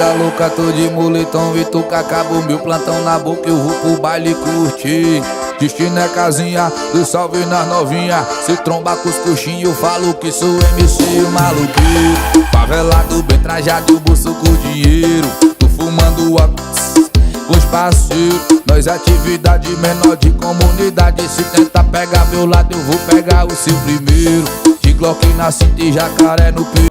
tá louca, tô de moletom e tu acabou meu plantão na boca, eu vou pro baile curtir. Destino é casinha, do salve nas novinha. Se tromba com os coxinhos, eu falo que sou MC maluqueiro. Favelado, bem trajado, bolso com dinheiro. Tô fumando óculos com os parceiros. Nós atividade menor de comunidade. Se tentar pegar meu lado, eu vou pegar o seu primeiro. De Glock na cinta e jacaré no peito.